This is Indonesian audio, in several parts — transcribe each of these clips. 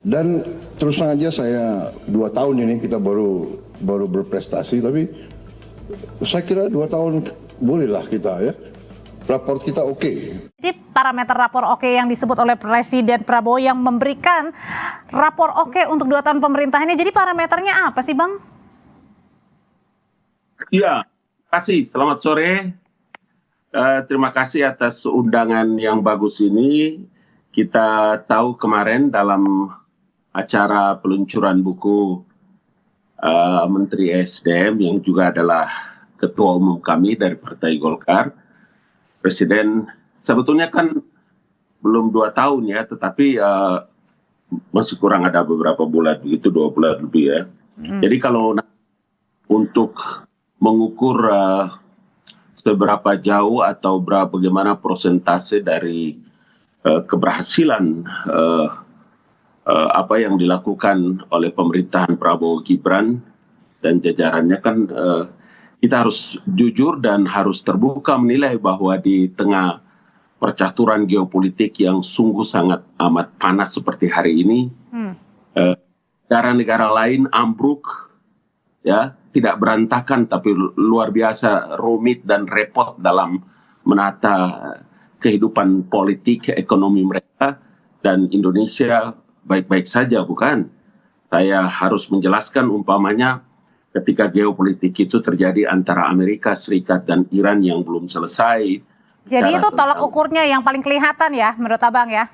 Dan terus terang aja saya 2 tahun ini kita baru berprestasi, tapi saya kira 2 tahun bolehlah kita ya. Rapor kita oke. Jadi parameter rapor oke yang disebut oleh Presiden Prabowo yang memberikan rapor oke untuk 2 tahun pemerintahannya. Jadi parameternya apa sih, Bang? Iya, kasih. Selamat sore. Terima kasih atas undangan yang bagus ini. Kita tahu kemarin dalam acara peluncuran buku Menteri SDM yang juga adalah Ketua Umum kami dari Partai Golkar, Presiden sebetulnya kan belum 2 tahun ya, tetapi masih kurang ada beberapa bulan, begitu 2 bulan lebih ya. Jadi kalau untuk mengukur seberapa jauh atau bagaimana persentase dari keberhasilan apa yang dilakukan oleh pemerintahan Prabowo Gibran dan jajarannya kan kita harus jujur dan harus terbuka menilai bahwa di tengah percaturan geopolitik yang sungguh sangat amat panas seperti hari ini, negara-negara lain ambruk, ya tidak berantakan tapi luar biasa rumit dan repot dalam menata kehidupan politik ekonomi mereka, dan Indonesia baik-baik saja, bukan? Saya harus menjelaskan umpamanya ketika geopolitik itu terjadi antara Amerika Serikat dan Iran yang belum selesai. Jadi itu tolak ukurnya yang paling kelihatan ya menurut Abang ya?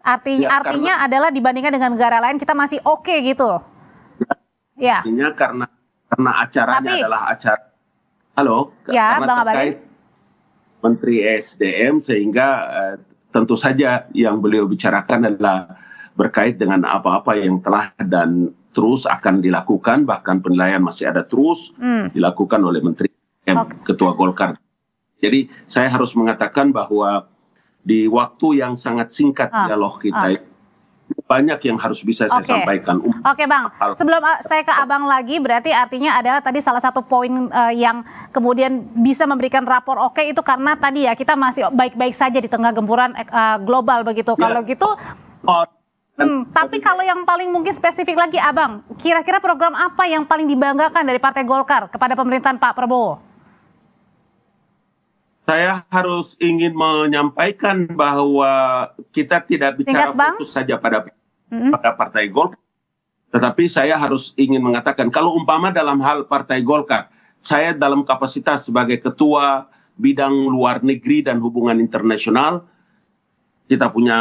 Artinya adalah dibandingkan dengan negara lain kita masih oke gitu? Ya. Artinya karena acaranya adalah acara, ya, karena Bang terkait Menteri SDM, sehingga tentu saja yang beliau bicarakan adalah berkait dengan apa-apa yang telah dan terus akan dilakukan, bahkan penilaian masih ada terus dilakukan oleh Menteri Ketua Golkar. Jadi saya harus mengatakan bahwa di waktu yang sangat singkat dialog kita banyak yang harus bisa saya sampaikan. Oke Bang, sebelum saya ke Abang lagi, berarti artinya adalah tadi salah satu poin yang kemudian bisa memberikan rapor oke itu karena tadi ya kita masih baik-baik saja di tengah gempuran global begitu. Kalau gitu, tapi kalau yang paling mungkin spesifik lagi Abang, kira-kira program apa yang paling dibanggakan dari Partai Golkar kepada pemerintahan Pak Prabowo? Saya harus ingin menyampaikan bahwa kita tidak bicara fokus saja pada Partai Golkar, tetapi saya harus ingin mengatakan kalau umpama dalam hal Partai Golkar, saya dalam kapasitas sebagai Ketua Bidang Luar Negeri dan Hubungan Internasional, kita punya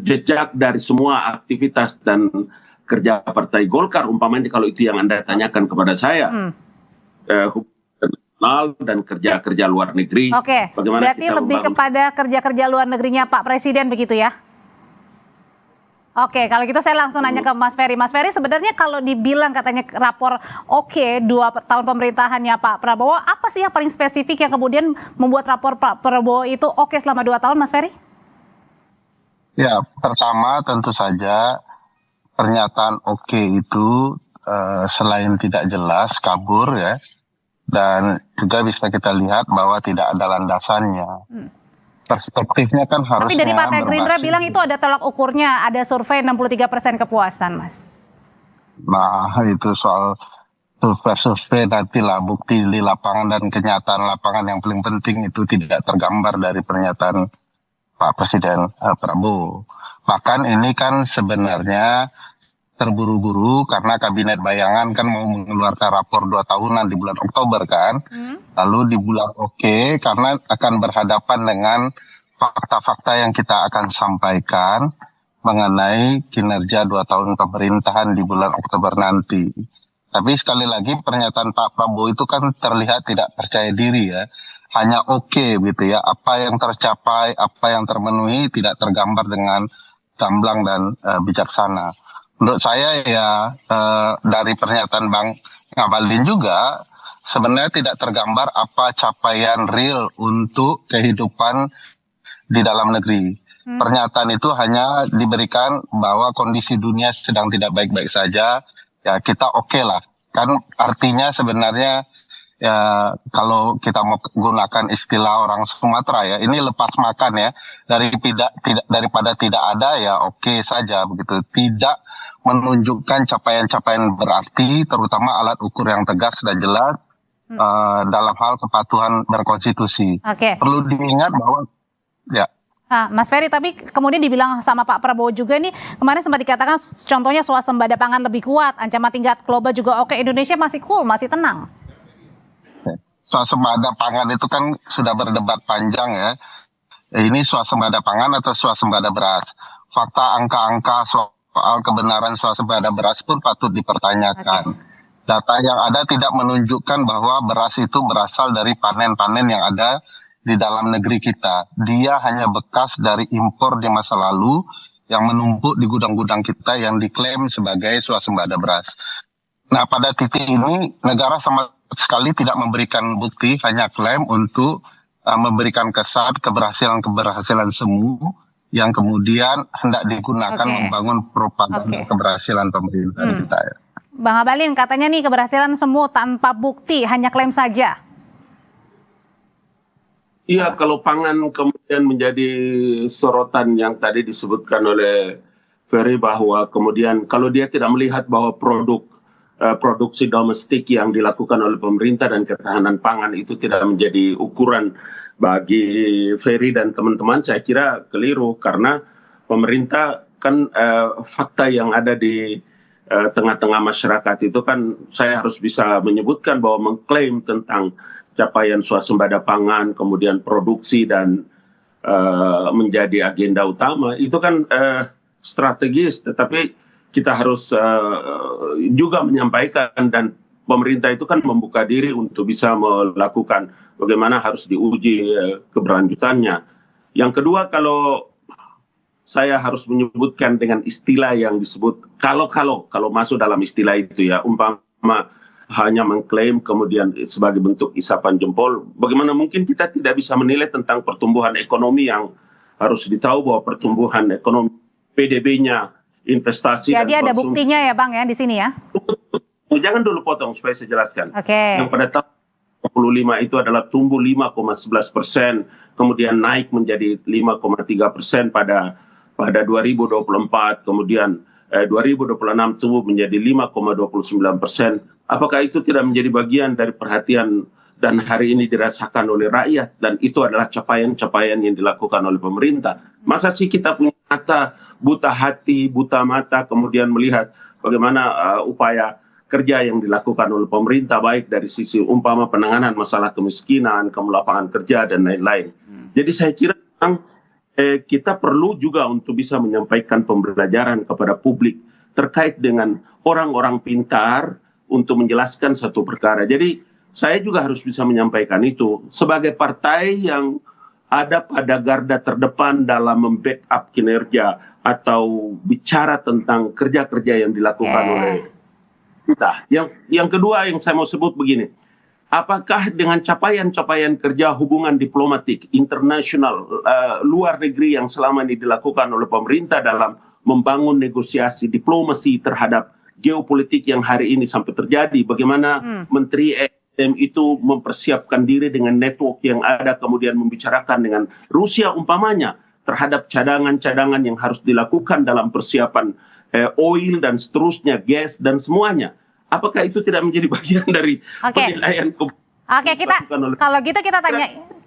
jejak dari semua aktivitas dan kerja Partai Golkar, umpamanya kalau itu yang Anda tanyakan kepada saya, hubungan internasional dan kerja-kerja luar negeri. Oke, berarti lebih kepada kerja-kerja luar negerinya Pak Presiden begitu ya? Oke, kalau gitu saya langsung nanya ke Mas Ferry. Mas Ferry, sebenarnya kalau dibilang katanya rapor oke 2 tahun pemerintahannya Pak Prabowo, apa sih yang paling spesifik yang kemudian membuat rapor Pak Prabowo itu oke selama 2 tahun, Mas Ferry? Ya, pertama tentu saja pernyataan oke itu selain tidak jelas, kabur ya, dan juga bisa kita lihat bahwa tidak ada landasannya. Perspektifnya kan harusnya. Tapi dari Partai Gerindra bilang itu ada tolak ukurnya, ada survei 63% kepuasan, Mas. Nah, itu soal survei nantilah, bukti di lapangan dan kenyataan lapangan yang paling penting itu tidak tergambar dari pernyataan Pak Presiden Prabowo. Bahkan ini kan sebenarnya terburu-buru karena kabinet bayangan kan mau mengeluarkan rapor 2 tahunan di bulan Oktober kan. Lalu di bulan karena akan berhadapan dengan fakta-fakta yang kita akan sampaikan mengenai kinerja 2 tahun pemerintahan di bulan Oktober nanti. Tapi sekali lagi pernyataan Pak Prabowo itu kan terlihat tidak percaya diri ya. Hanya gitu ya, apa yang tercapai, apa yang termenuhi tidak tergambar dengan gamblang dan bijaksana. Menurut saya ya dari pernyataan Bang Ngabalin juga sebenarnya tidak tergambar apa capaian real untuk kehidupan di dalam negeri. Pernyataan itu hanya diberikan bahwa kondisi dunia sedang tidak baik-baik saja, ya kita lah. Kan artinya sebenarnya ya kalau kita mau gunakan istilah orang Sumatera ya, ini lepas makan ya, daripada tidak ada ya oke saja begitu, tidak menunjukkan capaian-capaian berarti, terutama alat ukur yang tegas dan jelas dalam hal kepatuhan berkonstitusi. Perlu diingat bahwa ya. Mas Ferry, tapi kemudian dibilang sama Pak Prabowo juga nih, kemarin sempat dikatakan contohnya swasembada pangan lebih kuat, ancaman tingkat global juga oke, Indonesia masih cool, masih tenang. Swasembada pangan itu kan sudah berdebat panjang ya. Ini swasembada pangan atau swasembada beras. Fakta angka-angka soal kebenaran swasembada beras pun patut dipertanyakan. Data yang ada tidak menunjukkan bahwa beras itu berasal dari panen-panen yang ada di dalam negeri kita. Dia hanya bekas dari impor di masa lalu yang menumpuk di gudang-gudang kita yang diklaim sebagai swasembada beras. Nah, pada titik ini negara sama sekali tidak memberikan bukti, hanya klaim untuk memberikan kesan keberhasilan semu yang kemudian hendak digunakan membangun propaganda keberhasilan pemerintah kita ya. Bang Abalin, katanya nih keberhasilan semu tanpa bukti, hanya klaim saja. Iya, kalau pangan kemudian menjadi sorotan yang tadi disebutkan oleh Ferry, bahwa kemudian kalau dia tidak melihat bahwa produksi domestik yang dilakukan oleh pemerintah dan ketahanan pangan itu tidak menjadi ukuran bagi Ferry dan teman-teman, saya kira keliru, karena pemerintah kan fakta yang ada di tengah-tengah masyarakat itu kan, saya harus bisa menyebutkan bahwa mengklaim tentang capaian swasembada pangan, kemudian produksi dan menjadi agenda utama, itu kan strategis, tetapi kita harus juga menyampaikan, dan pemerintah itu kan membuka diri untuk bisa melakukan bagaimana harus diuji keberlanjutannya. Yang kedua, kalau saya harus menyebutkan dengan istilah yang disebut kalau masuk dalam istilah itu ya, umpama hanya mengklaim kemudian sebagai bentuk isapan jempol, bagaimana mungkin kita tidak bisa menilai tentang pertumbuhan ekonomi yang harus ditahu bahwa pertumbuhan ekonomi PDB-nya, investasi jadi dan ada buktinya ya Bang ya di sini ya. Jangan dulu potong supaya saya jelaskan. Yang pada tahun 2025 itu adalah tumbuh 5,11%, kemudian naik menjadi 5,3% pada 2024, kemudian 2026 tumbuh menjadi 5,29%. Apakah itu tidak menjadi bagian dari perhatian dan hari ini dirasakan oleh rakyat, dan itu adalah capaian-capaian yang dilakukan oleh pemerintah? Masa sih kita punya mata, buta hati, buta mata, kemudian melihat bagaimana upaya kerja yang dilakukan oleh pemerintah, baik dari sisi umpama penanganan masalah kemiskinan, lapangan kerja, dan lain-lain. Jadi saya kira kita perlu juga untuk bisa menyampaikan pembelajaran kepada publik terkait dengan orang-orang pintar untuk menjelaskan satu perkara. Jadi saya juga harus bisa menyampaikan itu sebagai partai yang ada pada garda terdepan dalam membackup kinerja atau bicara tentang kerja-kerja yang dilakukan oleh kita. Yang kedua yang saya mau sebut begini, apakah dengan capaian-capaian kerja hubungan diplomatik internasional luar negeri yang selama ini dilakukan oleh pemerintah dalam membangun negosiasi diplomasi terhadap geopolitik yang hari ini sampai terjadi, bagaimana Menteri ESDM itu mempersiapkan diri dengan network yang ada, kemudian membicarakan dengan Rusia umpamanya terhadap cadangan-cadangan yang harus dilakukan dalam persiapan oil dan seterusnya, gas dan semuanya. Apakah itu tidak menjadi bagian dari penilaian? Kalau gitu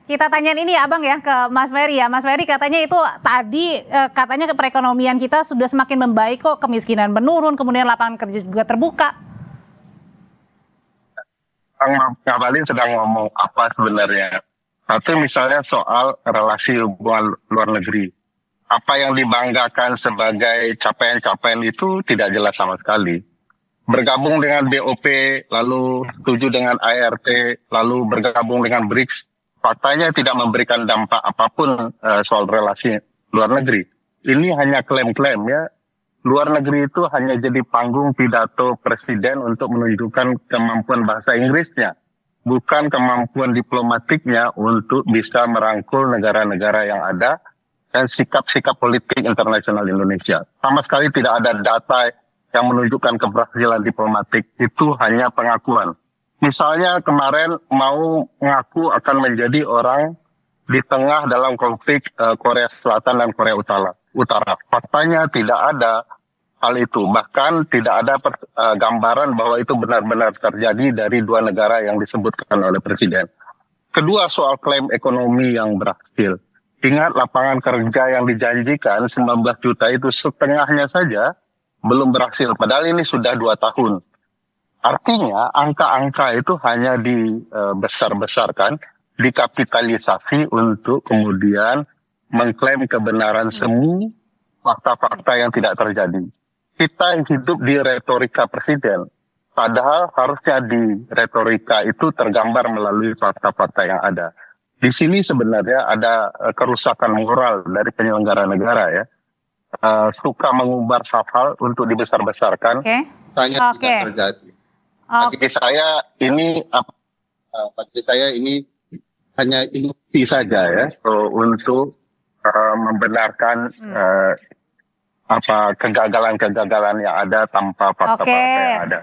kita tanyain ini ya Abang ya ke Mas Ferry ya. Mas Ferry katanya itu tadi katanya perekonomian kita sudah semakin membaik kok, kemiskinan menurun, kemudian lapangan kerja juga terbuka. Bang Ngabalin sedang ngomong apa sebenarnya? Satu misalnya soal relasi hubungan luar negeri. Apa yang dibanggakan sebagai capaian-capaian itu tidak jelas sama sekali. Bergabung dengan BOP, lalu setuju dengan ART, lalu bergabung dengan BRICS, faktanya tidak memberikan dampak apapun soal relasi luar negeri. Ini hanya klaim-klaim ya. Luar negeri itu hanya jadi panggung pidato presiden untuk menunjukkan kemampuan bahasa Inggrisnya, bukan kemampuan diplomatiknya untuk bisa merangkul negara-negara yang ada dan sikap-sikap politik internasional Indonesia. Sama sekali tidak ada data yang menunjukkan keberhasilan diplomatik, itu hanya pengakuan. Misalnya kemarin mau ngaku akan menjadi orang di tengah dalam konflik Korea Selatan dan Korea Utara. Faktanya tidak ada hal itu. Bahkan tidak ada gambaran bahwa itu benar-benar terjadi dari dua negara yang disebutkan oleh Presiden. Kedua, soal klaim ekonomi yang berhasil. Ingat lapangan kerja yang dijanjikan 19 juta itu setengahnya saja belum berhasil. Padahal ini sudah 2 tahun. Artinya angka-angka itu hanya dibesar-besarkan, dikapitalisasi untuk kemudian mengklaim kebenaran semu fakta-fakta yang tidak terjadi. Kita hidup di retorika presiden, padahal harusnya di retorika itu tergambar melalui fakta-fakta yang ada. Di sini sebenarnya ada kerusakan moral dari penyelenggara negara ya. Suka mengumbar hal-hal untuk dibesar-besarkan, hanya tidak terjadi. Bagi saya ini hanya ilusi saja ya, untuk membenarkan kegagalan-kegagalan yang ada tanpa fakta-fakta yang ada.